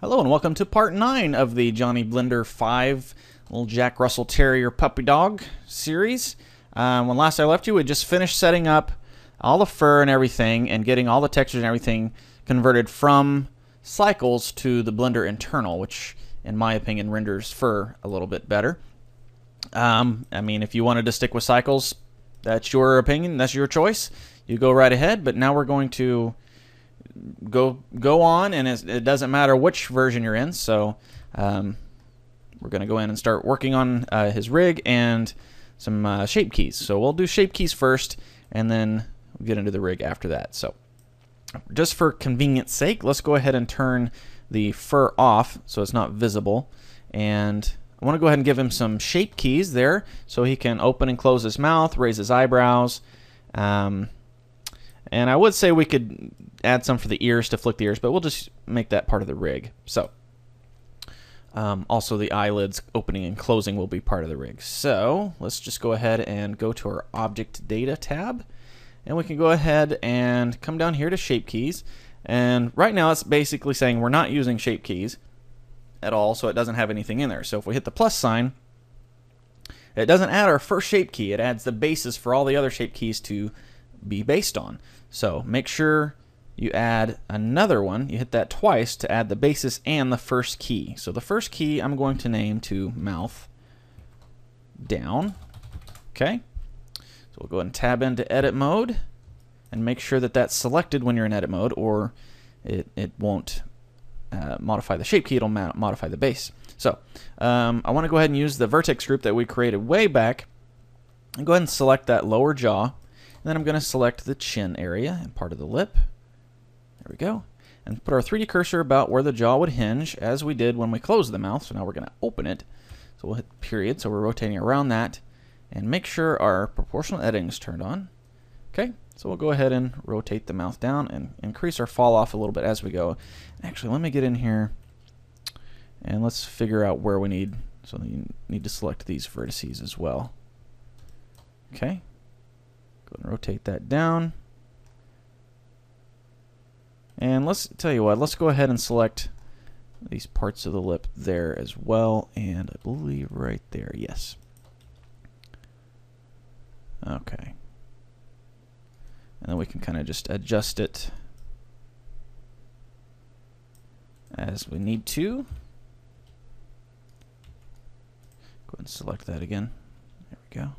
Hello and welcome to part 9 of the Johnny Blender 5 little Jack Russell Terrier puppy dog series. When last I left you, we just finished setting up all the fur and everything and getting all the textures and everything converted from cycles to the Blender internal, which in my opinion renders fur a little bit better. I mean, if you wanted to stick with cycles, that's your opinion, that's your choice. You go right ahead, but now we're going to go on, and it doesn't matter which version you're in. So we're going to go in and start working on his rig and some shape keys. So we'll do shape keys first, and then we'll get into the rig after that. So just for convenience sake, let's go ahead and turn the fur off so it's not visible. And I want to go ahead and give him some shape keys there so he can open and close his mouth, raise his eyebrows. And I would say we could add some for the ears to flick the ears, but we'll just make that part of the rig. So also the eyelids opening and closing will be part of the rig. So let's just go ahead and go to our Object Data tab, and we can go ahead and come down here to Shape Keys. And right now it's basically saying we're not using shape keys at all, so it doesn't have anything in there. So if we hit the plus sign, it doesn't add our first shape key. It adds the basis for all the other shape keys to be based on. So make sure you add another one. You hit that twice to add the basis and the first key. So the first key I'm going to name to mouth down. Okay. So we'll go ahead and tab into edit mode and make sure that that's selected when you're in edit mode, or it won't modify the shape key, it'll modify the base. So I want to go ahead and use the vertex group that we created way back and go ahead and select that lower jaw. And then I'm going to select the chin area and part of the lip. There we go. And put our 3D cursor about where the jaw would hinge, as we did when we closed the mouth. So now we're going to open it. So we'll hit period. So we're rotating around that. And make sure our proportional editing is turned on. Okay. So we'll go ahead and rotate the mouth down and increase our fall off a little bit as we go. Actually, let me get in here and let's figure out where we need. So you need to select these vertices as well. Okay. Go ahead and rotate that down. And let's tell you what, let's go ahead and select these parts of the lip there as well. And I believe right there, yes. Okay. And then we can kind of just adjust it as we need to. Go ahead and select that again. There we go.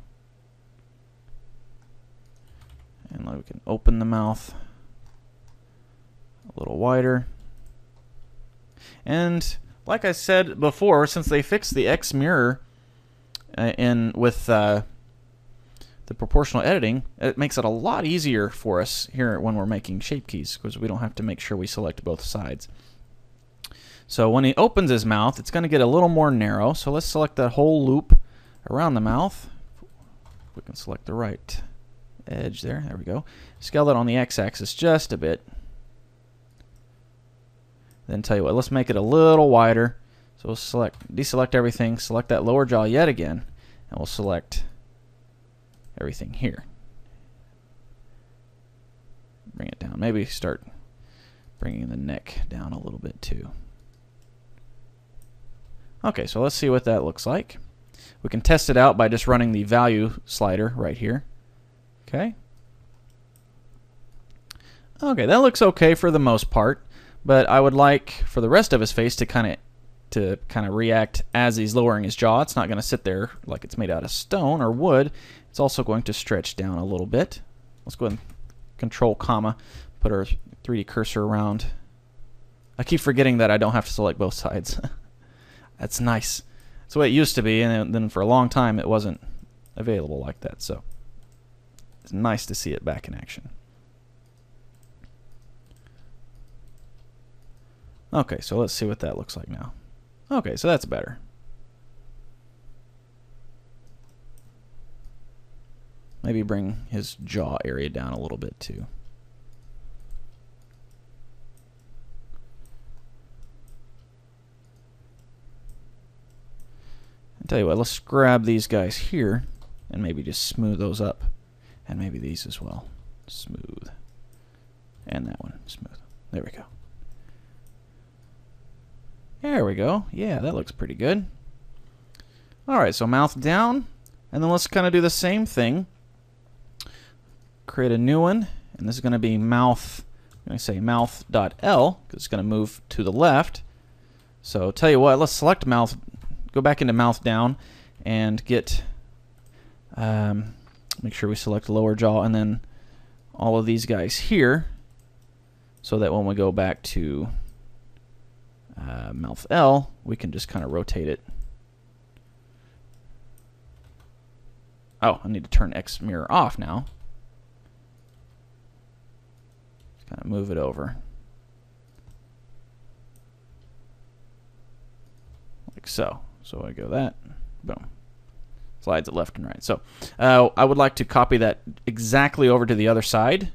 And now we can open the mouth a little wider. And like I said before, since they fixed the X mirror with the proportional editing, it makes it a lot easier for us here when we're making shape keys, because we don't have to make sure we select both sides. So when he opens his mouth, it's going to get a little more narrow. So let's select that whole loop around the mouth. We can select the right edge there. There we go. Scale that on the x-axis just a bit. Then tell you what, let's make it a little wider. So we'll deselect everything, select that lower jaw yet again, and we'll select everything here. Bring it down. Maybe start bringing the neck down a little bit too. Okay, so let's see what that looks like. We can test it out by just running the value slider right here. Okay. Okay, that looks okay for the most part, but I would like for the rest of his face to kind of react as he's lowering his jaw. It's not going to sit there like it's made out of stone or wood. It's also going to stretch down a little bit. Let's go ahead and Control comma, put our 3D cursor around. I keep forgetting that I don't have to select both sides. That's nice. That's the way it used to be, and then for a long time it wasn't available like that. So it's nice to see it back in action. Okay, so let's see what that looks like now. Okay, so that's better. Maybe bring his jaw area down a little bit too. I'll tell you what, let's grab these guys here and maybe just smooth those up. And maybe these as well. Smooth. And that one, smooth. There we go. There we go. Yeah, that looks pretty good. Alright, so mouth down. And then let's kind of do the same thing. Create a new one. And this is going to be mouth. I'm going to say mouth.l because it's going to move to the left. So tell you what, let's select mouth. Go back into mouth down and get. Make sure we select lower jaw and then all of these guys here. So that when we go back to mouth L, we can just kind of rotate it. Oh, I need to turn X mirror off now. Just kind of move it over. Like so. So I go that, boom. Slides it left and right. So I would like to copy that exactly over to the other side.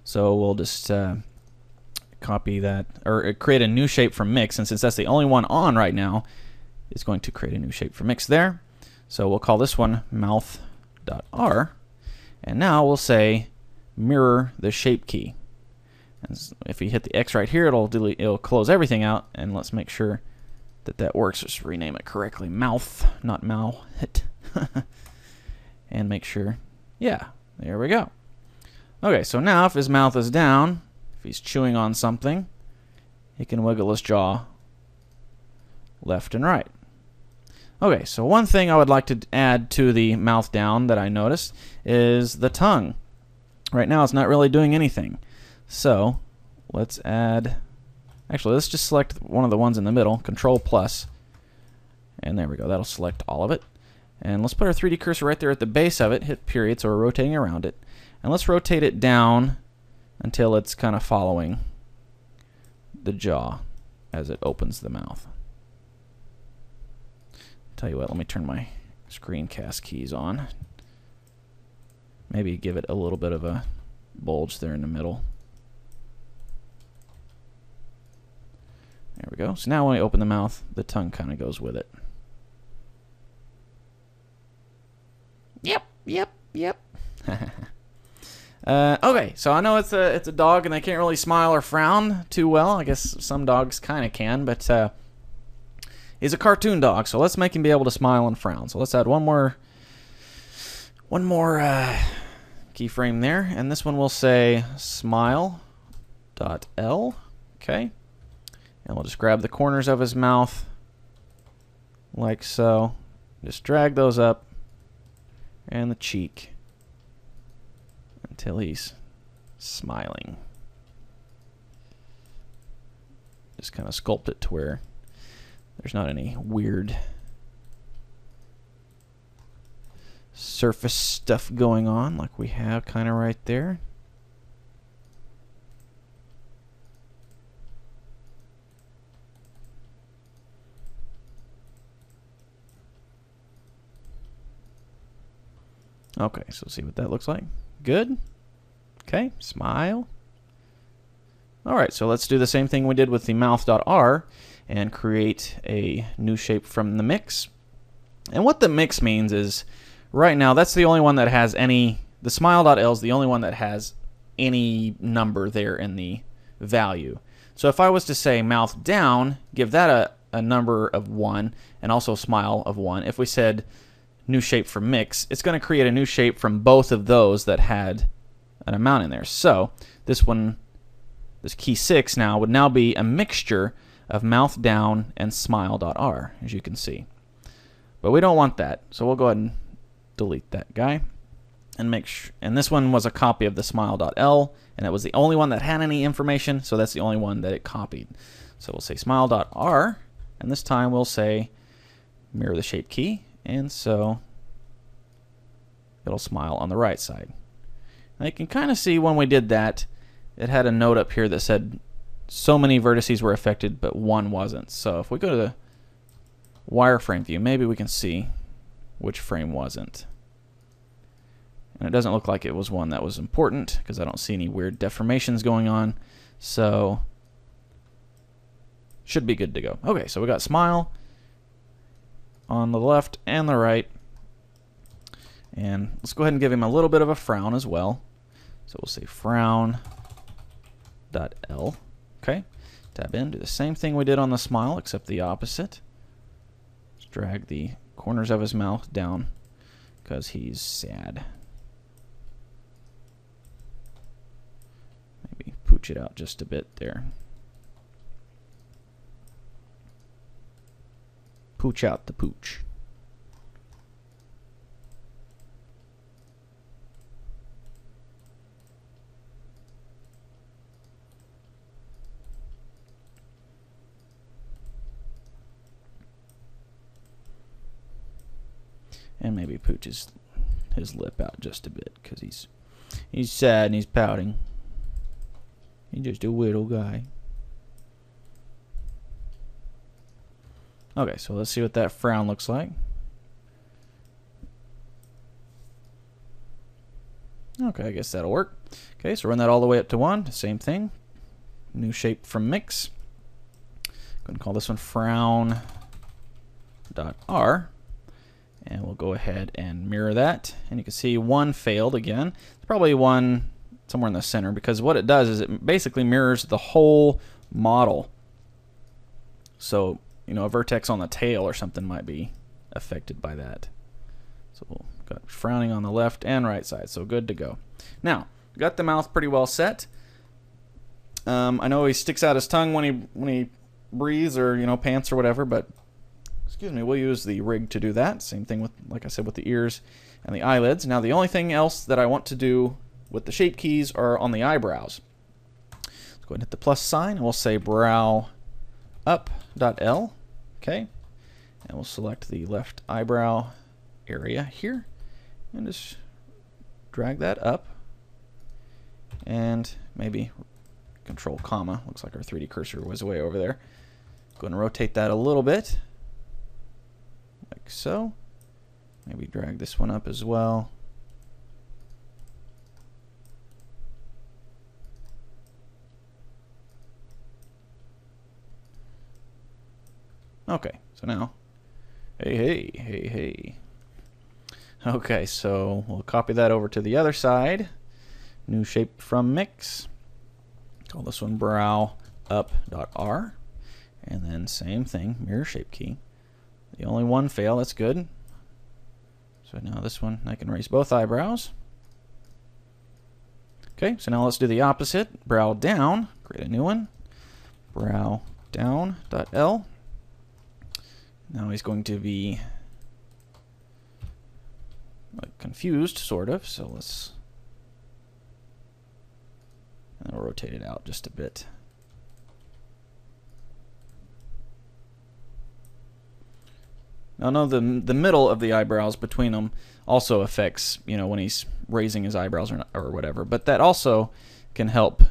So we'll just copy that, or create a new shape from mix, and since that's the only one on right now, it's going to create a new shape for mix there. So we'll call this one mouth.r, and now we'll say mirror the shape key. And if you hit the X right here, it'll close everything out, and let's make sure that that works. Just rename it correctly, mouth, not mouth. And make sure, yeah, there we go. Okay, so now if his mouth is down, if he's chewing on something, he can wiggle his jaw left and right. Okay, so one thing I would like to add to the mouth down that I noticed is the tongue. Right now it's not really doing anything. So let's add, actually let's just select one of the ones in the middle, Control plus, and there we go, that'll select all of it. And let's put our 3D cursor right there at the base of it, hit period, so we're rotating around it. And let's rotate it down until it's kind of following the jaw as it opens the mouth. Tell you what, let me turn my screencast keys on. Maybe give it a little bit of a bulge there in the middle. There we go. So now when I open the mouth, the tongue kind of goes with it. Yep. Okay, so I know it's a dog and they can't really smile or frown too well. I guess some dogs kind of can, but he's a cartoon dog, so let's make him be able to smile and frown. So let's add one more keyframe there, and this one will say smile.l. Okay, and we'll just grab the corners of his mouth like so. Just drag those up, and the cheek until he's smiling. Just kind of sculpt it to where there's not any weird surface stuff going on like we have kind of right there. Okay, so see what that looks like. Good. Okay, smile. Alright, so let's do the same thing we did with the mouth.r and create a new shape from the mix. And what the mix means is, right now, that's the only one that has any, the smile.l is the only one that has any number there in the value. So if I was to say mouth down, give that a number of 1, and also smile of 1. If we said new shape from mix, it's going to create a new shape from both of those that had an amount in there. So this one, this key 6 now would now be a mixture of mouth down and smile.r, as you can see. But we don't want that, so we'll go ahead and delete that guy and make sure. And this one was a copy of the smile.l, and it was the only one that had any information, so that's the only one that it copied. So we'll say smile.r, and this time we'll say mirror the shape key, and so it'll smile on the right side. Now you can kind of see when we did that, it had a note up here that said so many vertices were affected, but one wasn't. So if we go to the wireframe view, maybe we can see which frame wasn't. And it doesn't look like it was one that was important because I don't see any weird deformations going on. So should be good to go. Okay, so we got smile on the left and the right. And let's go ahead and give him a little bit of a frown as well. So we'll say frown.l. Okay. Tab in, do the same thing we did on the smile, except the opposite. Just drag the corners of his mouth down because he's sad. Maybe pooch it out just a bit there. Pooch out the pooch. And maybe pooch his lip out just a bit because he's sad and he's pouting. He's just a little guy. Okay, so let's see what that frown looks like. Okay, I guess that'll work. Okay, so run that all the way up to 1. Same thing. New shape from mix. Going to call this one frown.r. And we'll go ahead and mirror that. And you can see one failed again. It's probably one somewhere in the center because what it does is it basically mirrors the whole model. So, you know, a vertex on the tail or something might be affected by that. So we'll got frowning on the left and right side. So good to go. Now, got the mouth pretty well set. I know he sticks out his tongue when he breathes or, you know, pants or whatever, but excuse me, we'll use the rig to do that. Same thing with, like I said, with the ears and the eyelids. Now the only thing else that I want to do with the shape keys are on the eyebrows. Let's go ahead and hit the plus sign and we'll say brow up.l. Okay. And we'll select the left eyebrow area here and just drag that up and maybe control comma. Looks like our 3D cursor was way over there. Go ahead and rotate that a little bit. Like so. Maybe drag this one up as well. Okay, so now, hey. Okay, so we'll copy that over to the other side. New shape from mix. Call this one brow up.r. And then same thing, mirror shape key. The only one fail, that's good. So now this one, I can raise both eyebrows. Okay, so now let's do the opposite. Brow down, create a new one. Brow down.l. Now he's going to be like confused, sort of. So let's I'll rotate it out just a bit. Now, no, the middle of the eyebrows between them also affects, you know, when he's raising his eyebrows or whatever. But that also can help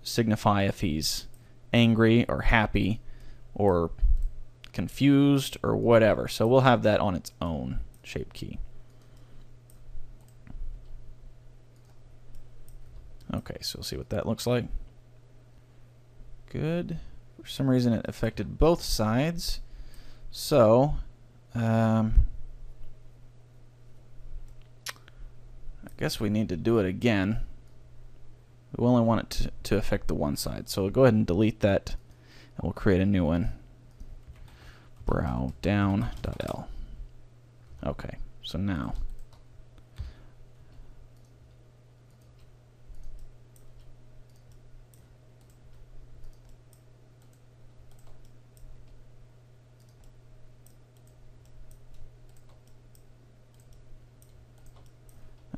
signify if he's angry or happy or confused or whatever. So we'll have that on its own shape key. Okay, so we'll see what that looks like. Good. For some reason it affected both sides. So I guess we need to do it again. We only want it to affect the one side. So we'll go ahead and delete that and we'll create a new one. Brow down.l. Okay, so now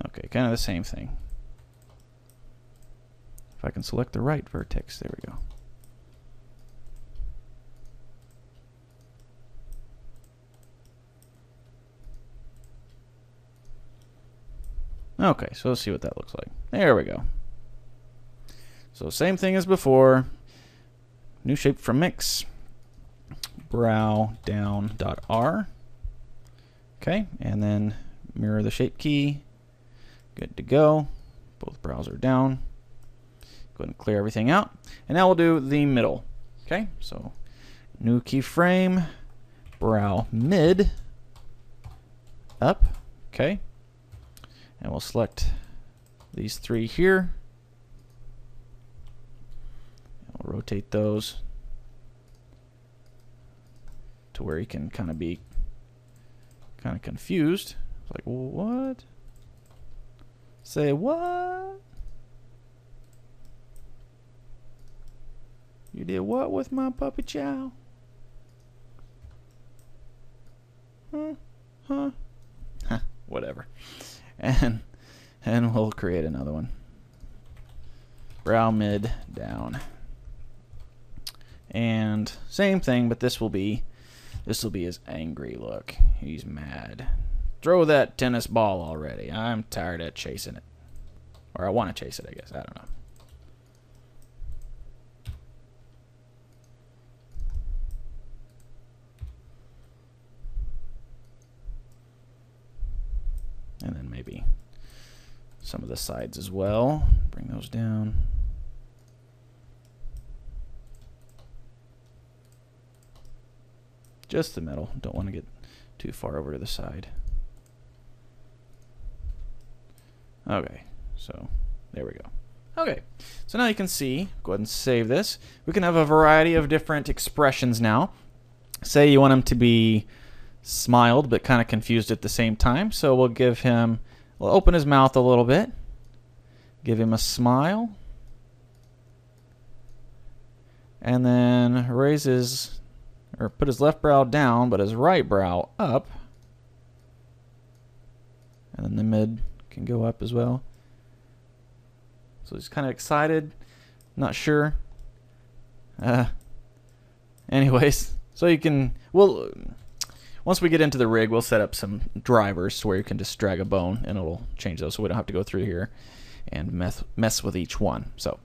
okay, kind of the same thing. If I can select the right vertex, there we go. Okay, so let's see what that looks like. There we go. So same thing as before. New shape from mix. Brow down.r. Okay, and then mirror the shape key. Good to go. Both brows are down. Go ahead and clear everything out. And now we'll do the middle. Okay, so new keyframe. Brow mid. Up. Okay. And we'll select these three here. We'll rotate those to where he can kind of be kind of confused. It's like, what? Say what? You did what with my puppy chow? Huh? Whatever. And we'll create another one. Brow, mid, down. And same thing, but this will be his angry look. He's mad. Throw that tennis ball already. I'm tired of chasing it. Or I want to chase it, I guess. I don't know. And then maybe some of the sides as well. Bring those down. Just the middle. Don't want to get too far over to the side. Okay, so there we go. Okay, so now you can see, go ahead and save this. We can have a variety of different expressions now. Say you want him to be smiled but kind of confused at the same time. So we'll open his mouth a little bit. Give him a smile. And then put his left brow down, but his right brow up. And then the mid can go up as well. So he's kind of excited, not sure. Anyways, so you can, once we get into the rig, we'll set up some drivers to where you can just drag a bone and it'll change those, so we don't have to go through here and mess with each one. So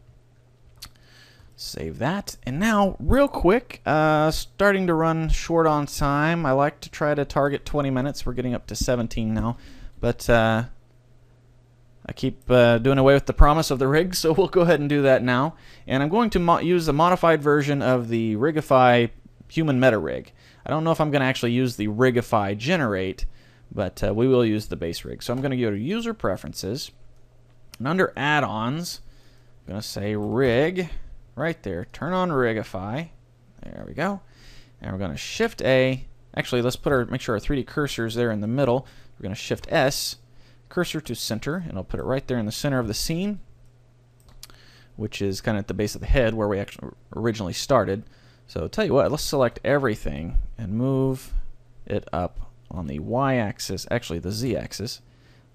save that. And now, real quick, starting to run short on time. I like to try to target 20 minutes. We're getting up to 17 now, but I keep doing away with the promise of the rig, so we'll go ahead and do that now. And I'm going to use a modified version of the Rigify Human Meta Rig. I don't know if I'm going to actually use the Rigify Generate, but we will use the base rig. So I'm going to go to User Preferences, and under Add-ons, I'm going to say Rig, right there. Turn on Rigify. There we go. And we're going to Shift A. Actually, let's make sure our 3D cursor is there in the middle. We're going to Shift S, cursor to center, and I'll put it right there in the center of the scene, which is kind of at the base of the head where we actually originally started. So tell you what, let's select everything and move it up on the Y-axis, actually the Z-axis,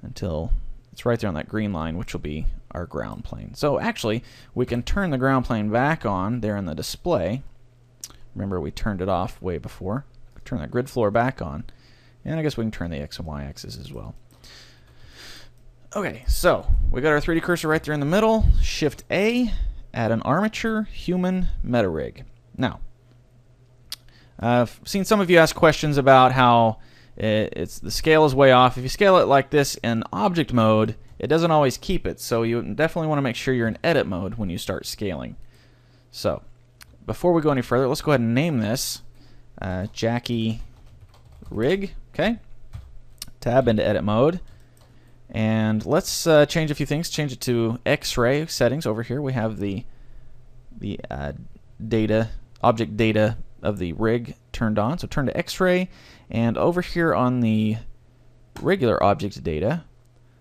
until it's right there on that green line, which will be our ground plane. So actually, we can turn the ground plane back on there in the display. Remember, we turned it off way before. Turn that grid floor back on. And I guess we can turn the X and Y axis as well. Okay, so we got our 3D cursor right there in the middle. Shift A, add an armature, human, meta rig. Now, I've seen some of you ask questions about how the scale is way off. If you scale it like this in object mode, it doesn't always keep it. So you definitely want to make sure you're in edit mode when you start scaling. So before we go any further, let's go ahead and name this Jackie Rig. Okay. Tab into edit mode. And let's change a few things. Change it to X-ray settings. Over here we have the object data of the rig turned on. So turn to X-ray, and over here on the regular object data,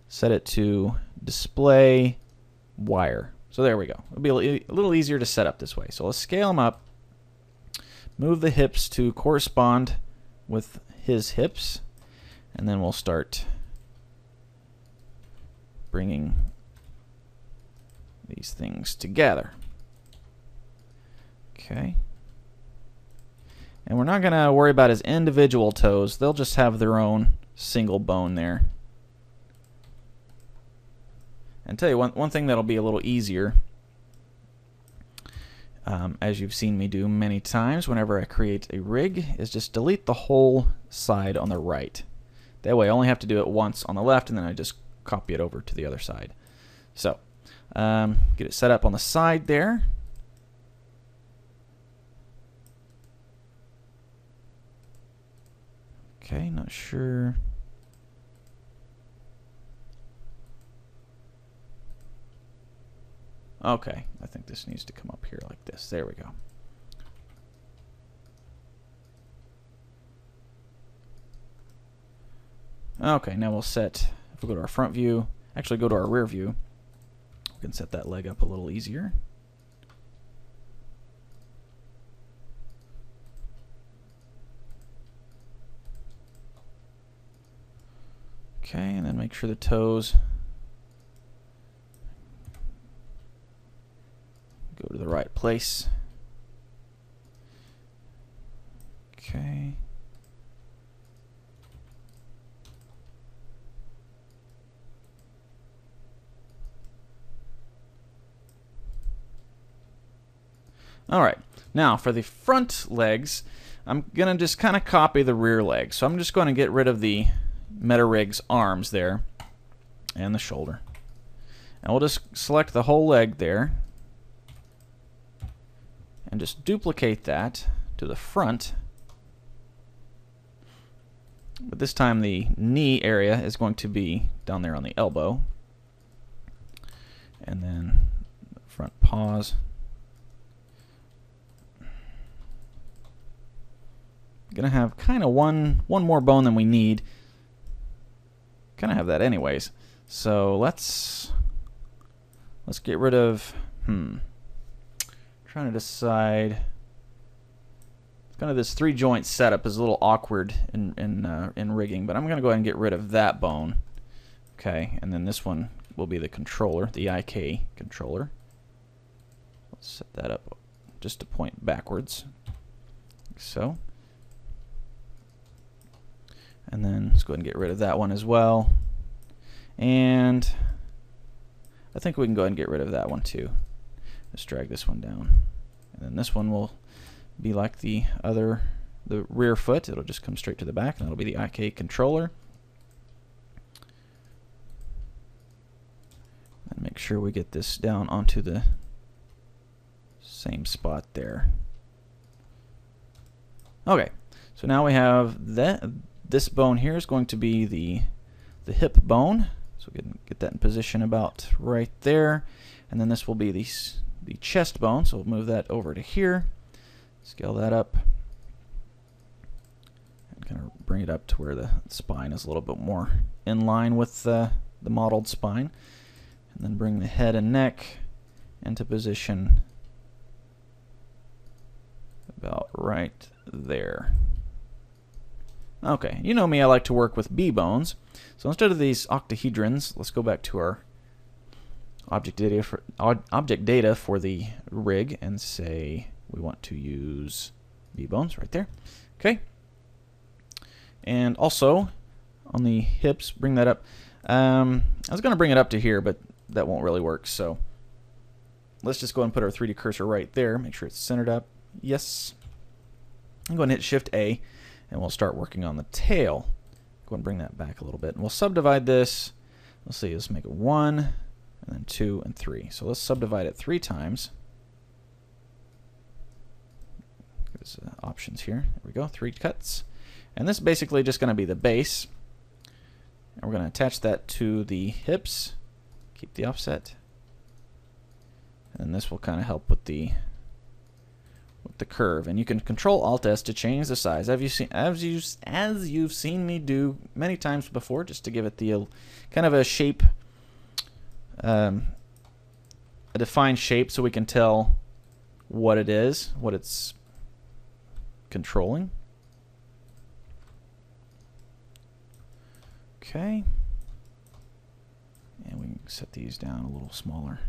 set it to display wire. So there we go. It'll be a little easier to set up this way. So let's scale them up. Move the hips to correspond with his hips, and then we'll start bringing these things together. Okay. And we're not going to worry about his individual toes. They'll just have their own single bone there. And tell you one thing that'll be a little easier, as you've seen me do many times whenever I create a rig, is just delete the whole side on the right. That way I only have to do it once on the left, and then I just copy it over to the other side. So get it set up on the side there. Okay, not sure. Okay, I think this needs to come up here like this. There we go. Okay, now we'll set, if we go to our front view, actually go to our rear view, we can set that leg up a little easier. Okay, and then make sure the toes go to the right place. Okay. Alright, now for the front legs, I'm going to just kind of copy the rear leg. So I'm just going to get rid of the MetaRig's arms there and the shoulder. And we'll just select the whole leg there and just duplicate that to the front. But this time the knee area is going to be down there on the elbow. And then front paws. Gonna have kind of one more bone than we need. Gonna have that anyways. So let's get rid of trying to decide. Kind of this 3-joint setup is a little awkward in rigging, but I'm gonna go ahead and get rid of that bone. Okay, and then this one will be the controller, the IK controller. Let's set that up just to point backwards, like so. And then let's go ahead and get rid of that one as well. And I think we can go ahead and get rid of that one too. Just drag this one down. And then this one will be like the rear foot. It'll just come straight to the back, and that'll be the IK controller. And make sure we get this down onto the same spot there. Okay, so now we have that. This bone here is going to be the hip bone, so we can get that in position about right there. And then this will be the chest bone, so we'll move that over to here, scale that up, and kind of bring it up to where the spine is a little bit more in line with the modeled spine. And then bring the head and neck into position about right there. Okay, you know me, I like to work with B-bones. So instead of these octahedrons, let's go back to our object data for the rig and say we want to use B-bones right there. Okay. And also on the hips, bring that up. I was going to bring it up to here, but that won't really work. So let's just go ahead and put our 3D cursor right there. Make sure it's centered up. Yes. I'm going to hit Shift A. And we'll start working on the tail. Go and bring that back a little bit. And we'll subdivide this. Let's see, let's make it 1, and then 2, and 3. So let's subdivide it 3 times. There's options here. There we go, 3 cuts. And this is basically just going to be the base. And we're going to attach that to the hips. Keep the offset. And this will kind of help with the curve, and you can Control Alt S to change the size, as you've seen me do many times before, just to give it the kind of a shape, a defined shape, so we can tell what it is, what it's controlling. Okay, and we can set these down a little smaller.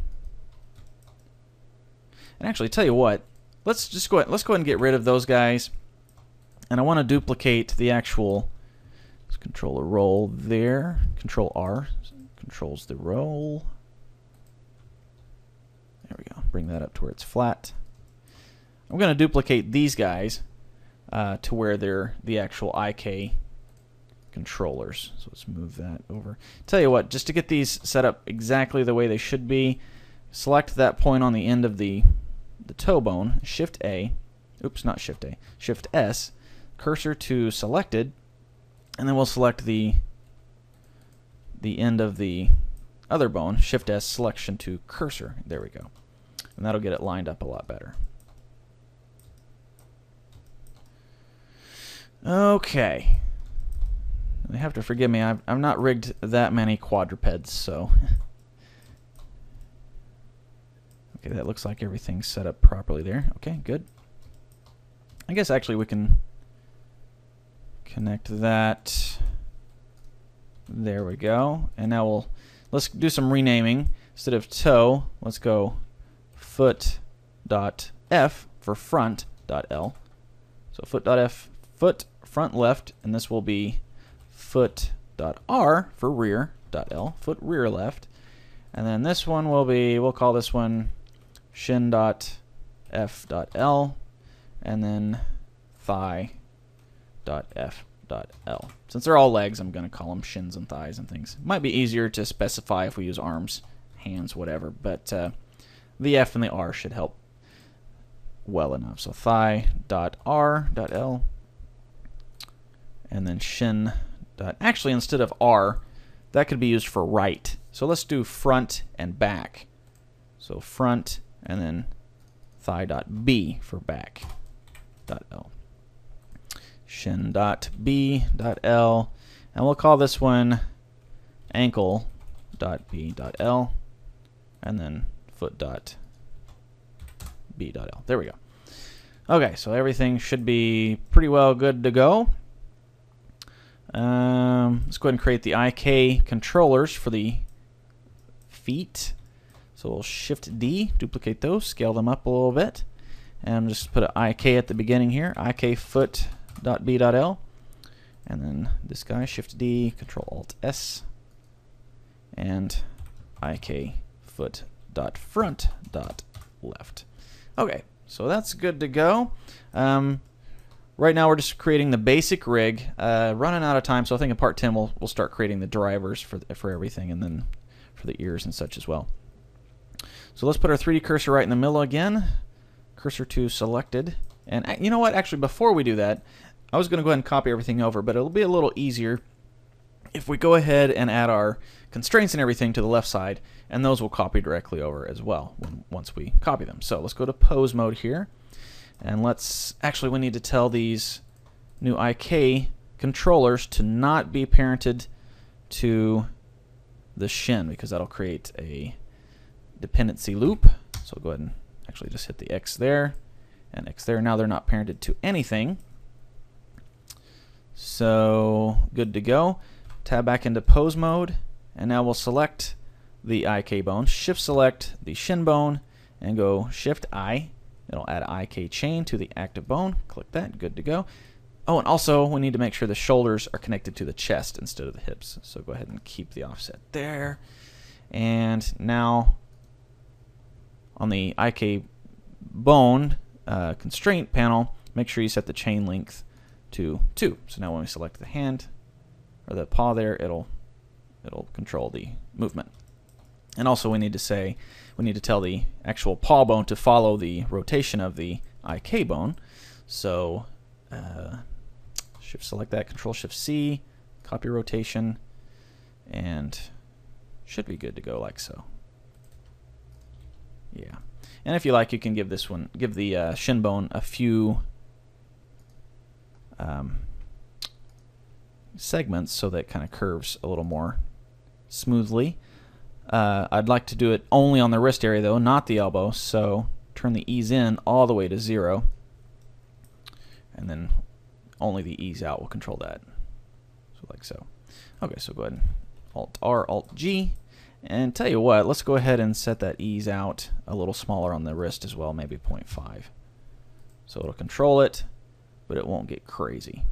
And actually, tell you what. Let's go ahead and get rid of those guys. And I want to duplicate the actual, let's control a roll there. Control R controls the roll. There we go. Bring that up to where it's flat. I'm going to duplicate these guys to where they're the actual IK controllers. So let's move that over. Tell you what, just to get these set up exactly the way they should be, select that point on the end of the toe bone, Shift A, oops, not Shift A, Shift S, cursor to selected, and then we'll select the end of the other bone, Shift S, selection to cursor. There we go. And that'll get it lined up a lot better. Okay. You have to forgive me. I've not rigged that many quadrupeds, so. Okay, that looks like everything's set up properly there. Okay, good. I guess actually we can connect that. There we go. And now let's do some renaming. Instead of toe, let's go foot.f for front.l. So foot.f, foot front left, and this will be foot.r for rear.l, foot rear left. And then this one will be, we'll call this one shin.f.l, and then thigh.f.l. Since they're all legs, I'm going to call them shins and thighs and things. Might be easier to specify if we use arms, hands, whatever, but the F and the R should help well enough. So thigh.r.l, and then shin. Actually, instead of R, that could be used for right. So let's do front and back. So front and then thigh.b for back.l. Shin.b.l, and we'll call this one ankle.b.l, and then foot.b.l. There we go. Okay, so everything should be pretty well good to go. Let's go ahead and create the IK controllers for the feet. So we'll Shift D, duplicate those, scale them up a little bit, and just put an IK at the beginning here. IK foot.b.l, and then this guy, Shift D, Control Alt S, and IK foot.front.left. Okay, so that's good to go. Right now we're just creating the basic rig. Running out of time, so I think in part 10 we'll start creating the drivers for everything, and then for the ears and such as well. So let's put our 3D cursor right in the middle again. Cursor to selected. And you know what? Actually, before we do that, I was going to go ahead and copy everything over, but it'll be a little easier if we go ahead and add our constraints and everything to the left side, and those will copy directly over as well once we copy them. So let's go to pose mode here, and we need to tell these new IK controllers to not be parented to the shin, because that'll create a dependency loop. So go ahead and actually just hit the X there and X there. Now they're not parented to anything. So good to go. Tab back into pose mode, and now we'll select the IK bone, shift select the shin bone, and go Shift I. It'll add IK chain to the active bone. Click that, good to go. Oh, and also we need to make sure the shoulders are connected to the chest instead of the hips. So go ahead and keep the offset there. And now on the IK bone constraint panel, make sure you set the chain length to 2. So now when we select the hand or the paw there, it'll control the movement. And also we need to tell the actual paw bone to follow the rotation of the IK bone. So shift select that, Control Shift C, copy rotation, and should be good to go like so. Yeah. And if you like, you can give the shin bone a few segments so that it kind of curves a little more smoothly. I'd like to do it only on the wrist area though, not the elbow, so turn the ease in all the way to 0, and then only the ease out will control that. So like so. Okay, so go ahead and Alt R, Alt G, and tell you what, let's go ahead and set that ease out a little smaller on the wrist as well, maybe 0.5. So it'll control it, but it won't get crazy.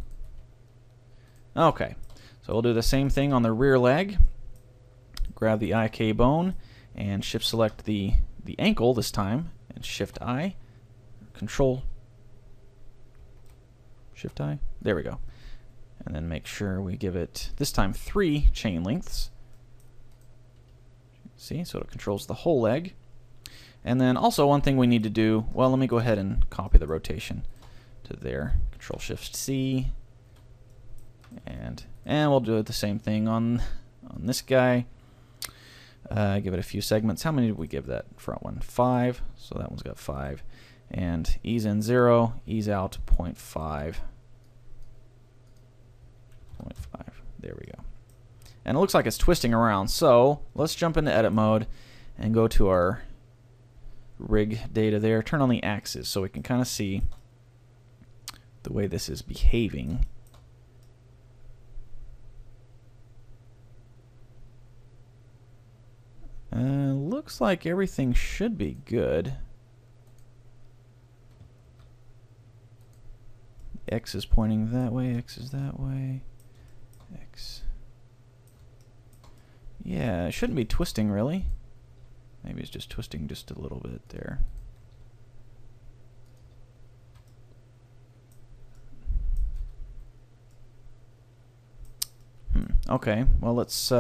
Okay, so we'll do the same thing on the rear leg. Grab the IK bone and shift select the ankle this time, and Shift I, Control Shift I, there we go. And then make sure we give it this time 3 chain lengths. See, so it controls the whole leg. And then also one thing we need to do, well, let me go ahead and copy the rotation to there. Control Shift C, and we'll do it the same thing on this guy. Give it a few segments. How many did we give that front one? 5. So that one's got 5. And ease in 0, ease out 0.5. There we go. And it looks like it's twisting around. So let's jump into edit mode and go to our rig data there. Turn on the axis so we can kind of see the way this is behaving. Looks like everything should be good. X is pointing that way, X is that way, X. Yeah, it shouldn't be twisting really. Maybe it's just twisting just a little bit there. Okay, well let's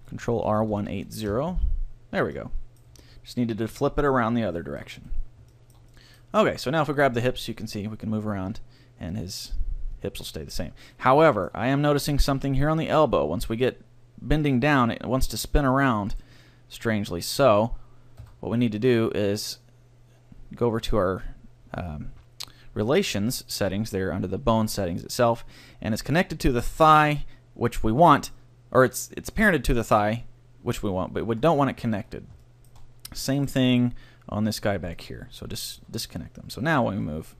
Control R180. There we go. Just needed to flip it around the other direction. Okay, so now if we grab the hips, you can see we can move around and his hips will stay the same. However, I am noticing something here on the elbow. Once we get bending down, it wants to spin around strangely. So what we need to do is go over to our relations settings there under the bone settings itself, and it's connected to the thigh, which we want, or it's parented to the thigh, which we want, but we don't want it connected. Same thing on this guy back here. So just disconnect them. So now when we move,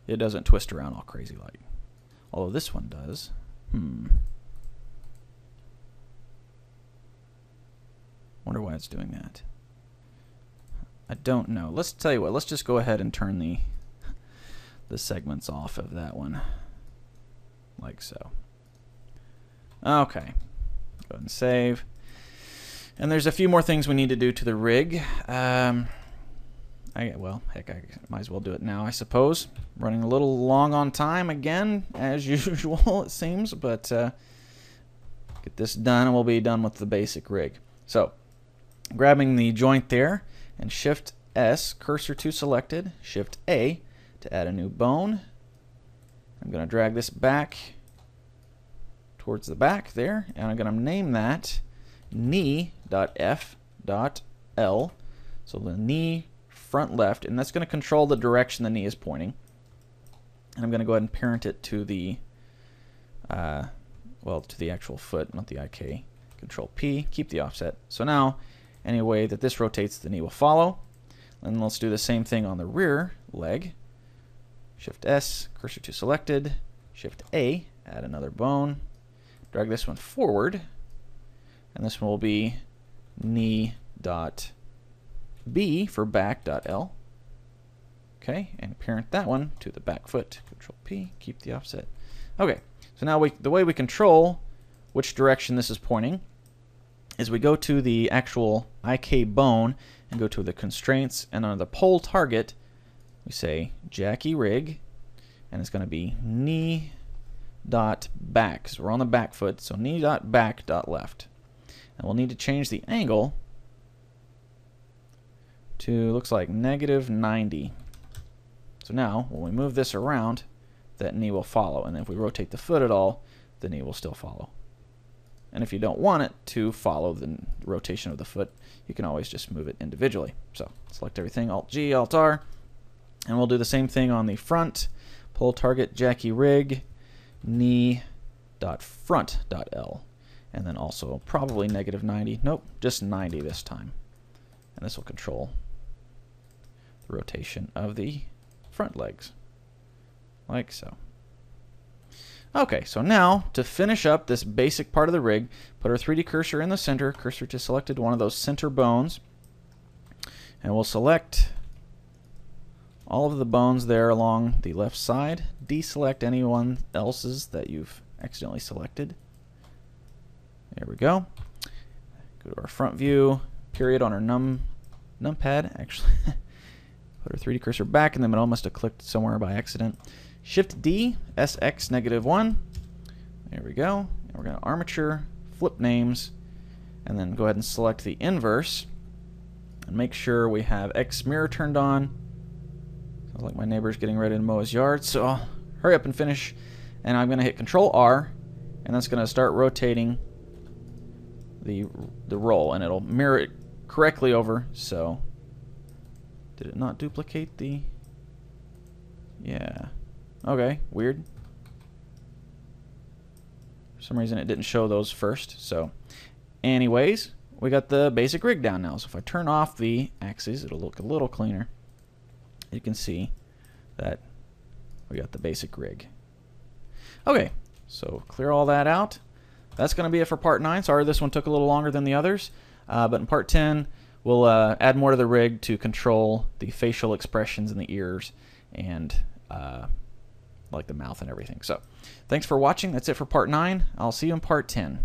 it doesn't twist around all crazy like. Although this one does. Wonder why it's doing that. I don't know. Let's tell you what. Let's just go ahead and turn the segments off of that one, like so. Okay. Go ahead and save. And there's a few more things we need to do to the rig. Well, heck, I might as well do it now, I suppose. Running a little long on time again, as usual, it seems. But get this done, and we'll be done with the basic rig. So, grabbing the joint there, and Shift S, cursor to selected, Shift A to add a new bone. I'm going to drag this back towards the back there, and I'm going to name that knee.f.l. So the knee front left, and that's going to control the direction the knee is pointing. And I'm going to go ahead and parent it to the well, to the actual foot, not the IK. Control P, keep the offset. So now any way that this rotates, the knee will follow. And let's do the same thing on the rear leg. Shift S, cursor to selected, Shift A, add another bone, drag this one forward, and this one will be knee.B for back.L. Okay, and parent that one to the back foot. Control P, keep the offset. Okay, so now the way we control which direction this is pointing is we go to the actual IK bone and go to the constraints, and under the pole target we say Jackie rig, and it's going to be knee.back, because we're on the back foot, so knee.back.left. And we'll need to change the angle to, looks like -90. So now when we move this around, that knee will follow, and if we rotate the foot at all, the knee will still follow. And if you don't want it to follow the rotation of the foot, you can always just move it individually. So select everything, Alt-G, Alt-R, and we'll do the same thing on the front. Pull target Jackie rig, knee.front.L, and then also probably -90. Nope, just 90 this time. And this will control the rotation of the front legs, like so. Okay, so now to finish up this basic part of the rig, put our 3D cursor in the center, cursor to selected one of those center bones, and we'll select all of the bones there along the left side. Deselect anyone else's that you've accidentally selected. There we go. Go to our front view, period on our numpad, actually. Put our 3D cursor back in the middle, must have clicked somewhere by accident. Shift D, SX -1. There we go. And we're going to armature, flip names, and then go ahead and select the inverse. And make sure we have X mirror turned on. Sounds like my neighbor's getting ready to mow his yard, so I'll hurry up and finish. And I'm going to hit Control R, and that's going to start rotating the roll, and it'll mirror it correctly over. So, did it not duplicate the? Yeah. Okay, weird. some reason it didn't show those first. So anyways, we got the basic rig down now. So if I turn off the axes, it'll look a little cleaner. You can see that we got the basic rig. Okay, so clear all that out. That's going to be it for part 9. Sorry this one took a little longer than the others, but in part 10 we'll add more to the rig to control the facial expressions in the ears and like the mouth and everything. So thanks for watching. That's it for part 9. I'll see you in part 10.